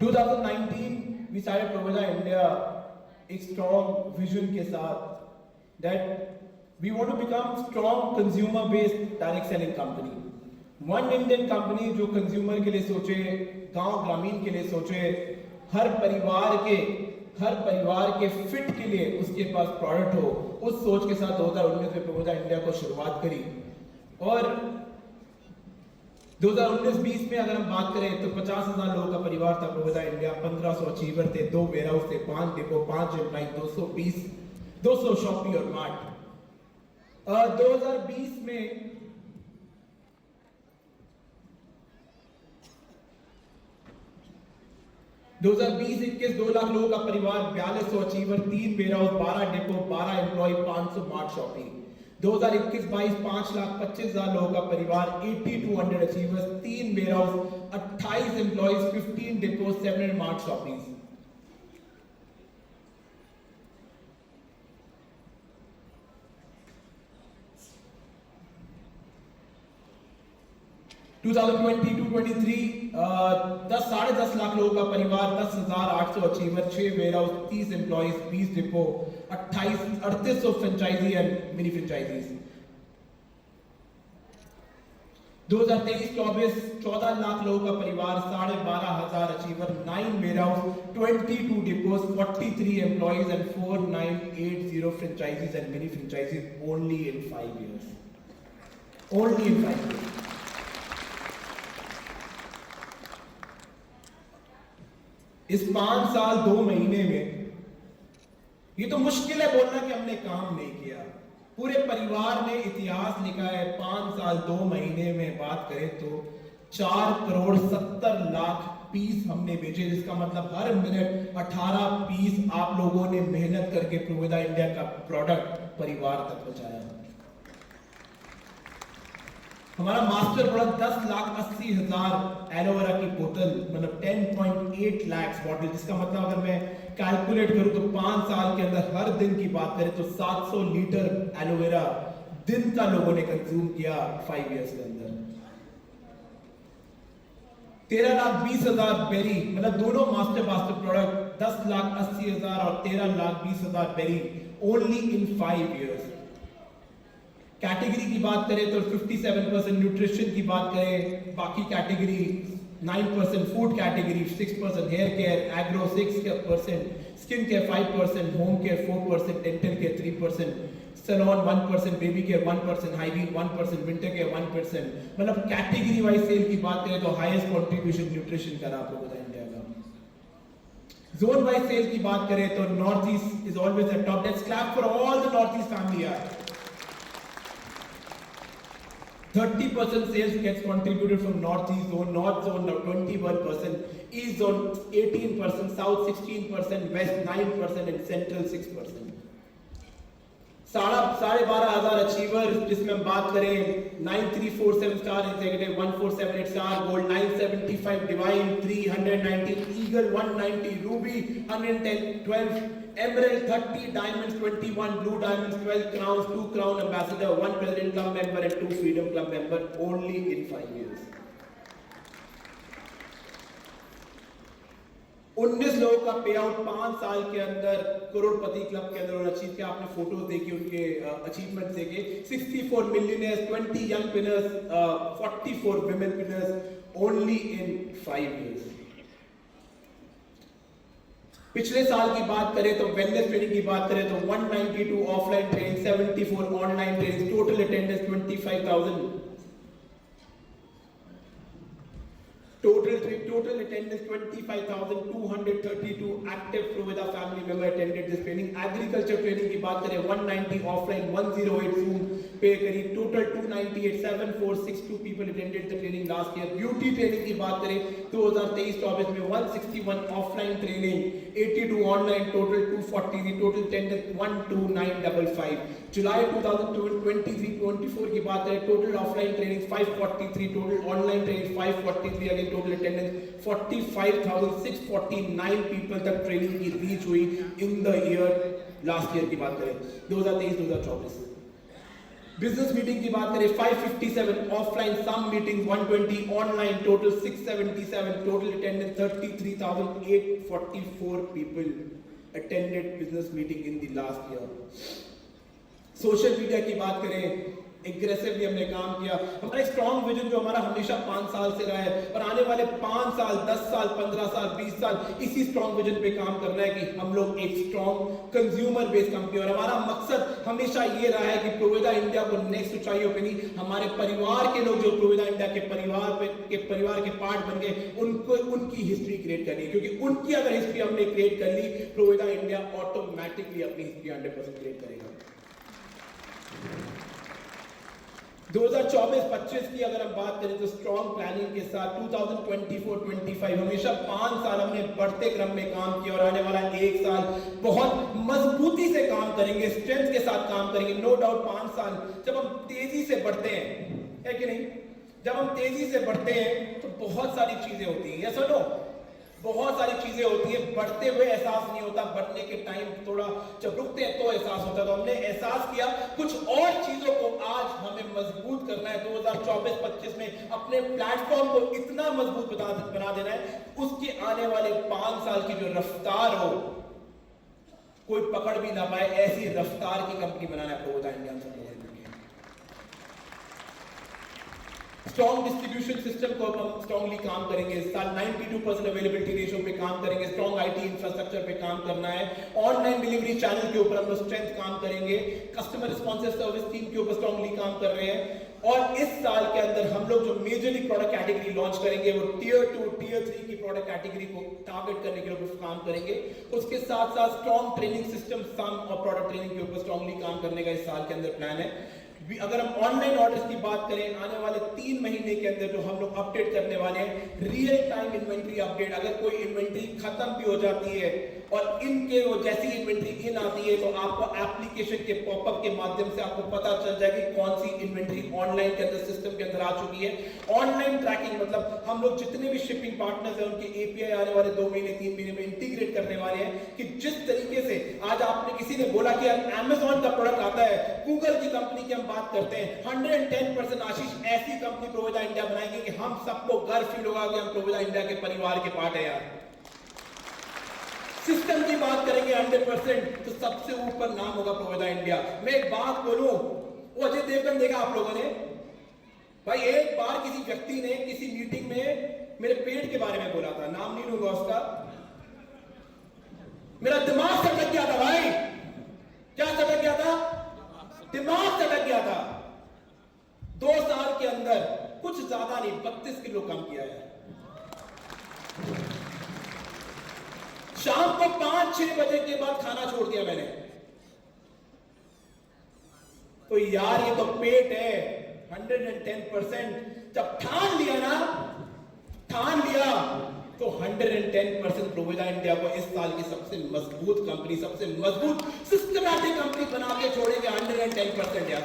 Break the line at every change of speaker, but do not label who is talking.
2019 we started Provida India एक strong vision के साथ that we want to become strong consumer based direct selling company. One Indian company जो consumer के लिए सोचे, गांव ग्रामीण के लिए सोचे, हर परिवार के फिट के लिए उसके पास प्रोडक्ट हो, उस सोच के साथ 2019 में प्रोविडा इंडिया को शुरुआत करी। और 2019-20 में अगर हम बात करें तो 50,000 लोगों का परिवार था प्रोविडा इंडिया, 1500 अचीवर थे, 2 वेयरहाउस थे, 5 डिपो, 5 एम्प्लॉय, 200 शॉपी और मार्ट। 2020 में 2020-21 2 लाख लोगों का परिवार, 4200 achiever, 3 warehouse, 12 depot, 12 employ, 500 mart shoppe. 2021-22 5,25,000 लोगों का परिवार, 8200 achievers, 3 warehouse, 28 employees, 15 depot, 7 mart shoppes. To 2022-23 10-10.5 lakh लोगों का परिवार, 10,800 achiever, 6 warehouse, 30 employees, 20 depot, 3800 franchisee and mini franchisees. 2023-24 14 lakh लोगों का परिवार, 12,500 achiever, 9 warehouse, 22 depots, 43 employees and 4980 franchises and mini franchises only in 5 years. Only in 5 years. इस 5 साल 2 महीने में ये तो मुश्किल है बोलना कि हमने काम नहीं किया। पूरे परिवार ने इतिहास लिखा है। 5 साल 2 महीने में बात करें तो 4 करोड़ 70 लाख पीस हमने बेचे, जिसका मतलब हर मिनट 18 पीस आप लोगों ने मेहनत करके प्रोविडा इंडिया का प्रोडक्ट परिवार तक पहुंचाया। हमारा मास्टर प्रोडक्ट 10,80,000 एलोवेरा की बोतल, मतलब 10.8 लाख बॉटल, जिसका मतलब अगर मैं कैलकुलेट करूं तो 5 साल के अंदर हर दिन की बात करें तो 700 लीटर एलोवेरा दिन का लोगों ने कंज्यूम किया 5 इयर्स के अंदर। 13,20,000 बेरी, मतलब दोनों मास्टर प्रोडक्ट 10,80,000 और 13,20,000 very only in 5 years. Category की बात करें तो 57% न्यूट्रिशन की बात करें, बाकी category 9%, food category 6%, hair care agro 6%, skin care 5%, home care 4%, dental care 3%, salon 1%, baby care 1%, hygiene 1%, winter care 1%। मतलब कैटेगरी वाइज सेल की बात करें तो हाईएस्ट कंट्रीब्यूशन न्यूट्रिशन का आप लोगों को इंडिया का। जोन वाइज सेल की बात करें तो north east is always at top. Let's clap for all the north east family यार। 30% sales gets contributed from Northeast zone, North zone 21%, East zone 18%, South 16%, West 9% and Central 6%. 12,500 achiever, जिसमें हम बात करें 9347 star executive, 1478 star gold, 975 divine, 319 eagle, 190 Ruby, 110 12 emerald, 30 diamonds, 21 blue diamonds, 12 crowns, 2 crown ambassador, 1 president club member and 2 freedom club member only in 5 years. 19 लोगों का पे out 5 साल के अंदर करोड़पति क्लब के अंदर अचीव किया। आपने फोटोज देखी, उनके अचीवमेंट देखे। 64 millionaires, 20 young winners, 44 women winners only in 5 years. पिछले साल की बात करें तो वेलनेस ट्रेनिंग की बात करें तो 192 offline training, 74 online training, total attendance 25,000, total attendance 25,232 active Provida family member attended this training. Agriculture training की बात करें 190 offline, 108 Zoom पे करी, total 298 7462 people attended the training last year. Beauty training की बात करें 2023-24 में 161 offline training, 82 online, total 240, total attendance 12955. July 2023-24 की बात करें total offline training 543, total online training 543, again total attendance 45,649 people तक ट्रेनिंग की रीच हुई in the year, last year की बात करें 2023-2024। बिजनेस मीटिंग की बात करें 557 offline, some meeting 120, online total 677, total attendance 33,844 people attended business meeting in the last year. Social media की बात करें, एग्रेसिवली हमने काम किया। हमारा स्ट्रॉन्ग विजन जो हमारा हमेशा 5 साल से रहा है और आने वाले 5 साल, 10 साल, 15 साल, 20 साल इसी स्ट्रॉन्ग विजन पे काम करना है कि हम लोग एक स्ट्रॉन्ग कंज्यूमर बेस्ड कंपनी, और हमारा मकसद हमेशा ये रहा है कि प्रोवेदा इंडिया को नेक्स्ट ऊंचाइयों पे नहीं, हमारे परिवार के लोग जो प्रोवेदा इंडिया के परिवार के पार्ट बन गए उनको उनकी हिस्ट्री क्रिएट करनी है, क्योंकि उनकी अगर हिस्ट्री हमने क्रिएट कर ली, प्रोवेदा इंडिया ऑटोमेटिकली अपनी हिस्ट्री 100% क्रिएट करेगा। 2024-25 की अगर हम बात करें तो स्ट्रॉन्ग प्लानिंग के साथ 2024-25 हमेशा 5 साल हमने बढ़ते क्रम में काम किया और आने वाला 1 साल बहुत मजबूती से काम करेंगे, स्ट्रेंथ के साथ काम करेंगे। नो डाउट 5 साल जब हम तेजी से बढ़ते हैं, है कि नहीं, जब हम तेजी से बढ़ते हैं तो बहुत सारी चीजें होती हैं, यस और नो, बहुत सारी चीजें होती है। बढ़ते हुए एहसास नहीं होता, बढ़ने के टाइम थोड़ा जब रुकते हैं तो एहसास होता है। तो हमने एहसास किया कुछ और चीजों को आज हमें मजबूत करना है। 2024-25 में अपने प्लेटफॉर्म को इतना मजबूत बना देना है, उसके आने वाले 5 साल की जो रफ्तार हो, कोई पकड़ भी ना पाए, ऐसी रफ्तार की कंपनी बनाना है प्रोवेदा इंडिया से। स्ट्रॉन्ग डिस्ट्रीब्यूशन सिस्टम को हम स्ट्रॉन्गली काम करेंगे इस साल। 92% अवेलेबिलिटी रेशियो पे काम करेंगे, स्ट्रॉन्ग आईटी इंफ्रास्ट्रक्चर पे काम करना है, ऑनलाइन डिलीवरी चैनल के ऊपर हम लोग स्ट्रेंथ काम करेंगे, कस्टमर रिस्पॉन्सिव सर्विस टीम के ऊपर स्ट्रॉन्गली काम कर रहे हैं। और इस साल के अंदर हम लोग जो मेजरली प्रोडक्ट कैटेगरी लॉन्च करेंगे वो टियर 2 टियर 3 की प्रोडक्ट कैटेगरी को टारगेट करने के लिए काम करेंगे। उसके साथ साथ स्ट्रॉन्ग ट्रेनिंग सिस्टम सम और प्रोडक्ट ट्रेनिंग के ऊपर स्ट्रॉन्गली काम करने का इस साल के अंदर प्लान है। अगर हम ऑनलाइन ऑर्डर्स की बात करें, आने वाले 3 महीने के अंदर जो हम लोग अपडेट करने वाले हैं, रियल टाइम इन्वेंट्री अपडेट। अगर कोई इन्वेंट्री खत्म भी हो जाती है और इनके वो जैसी इन्वेंट्री इन आती है तो आपको एप्लीकेशन के पॉपअप के माध्यम से आपको पता चल जाएगी कौन सी इन्वेंट्री ऑनलाइन के अंदर सिस्टम के अंदर आ चुकी है। ऑनलाइन ट्रैकिंग मतलब हम लोग जितने भी शिपिंग पार्टनर्स हैं उनके एपीआई आने वाले 2 महीने 3 महीने में इंटीग्रेट करने वाले हैं कि जिस तरीके से आज आपने किसी ने बोला कि यार अमेज़न का प्रोडक्ट आता है, गूगल की कंपनी की हम बात करते हैं, 110% आशीष ऐसी कंपनी प्रोवेदा इंडिया बनाएंगे कि हम सबको गर्व फील होगा कि हम प्रोवेदा इंडिया के परिवार के पार्ट है। यार सिस्टम की बात करेंगे 100% तो सबसे ऊपर नाम होगा प्रोवेदा इंडिया। मैं एक बात बोलूं, वो अजय देवगन देखा आप लोगों ने भाई, एक बार किसी व्यक्ति ने किसी मीटिंग में मेरे पेट के बारे में बोला था, नाम नहीं लूंगा उसका, मेरा दिमाग सटक गया था भाई। क्या सटक गया था? दिमाग सटक गया था। 2 साल के अंदर कुछ ज्यादा नहीं 32 किलो कम किया है। शाम को 5-6 बजे के बाद खाना छोड़ दिया मैंने। तो यार ये तो पेट है 110%। जब ठान लिया तो 110% प्रोवेदा इंडिया को इस साल की सबसे मजबूत कंपनी, सबसे मजबूत सिस्टमैटिक कंपनी बना के छोड़ेंगे 110% यार।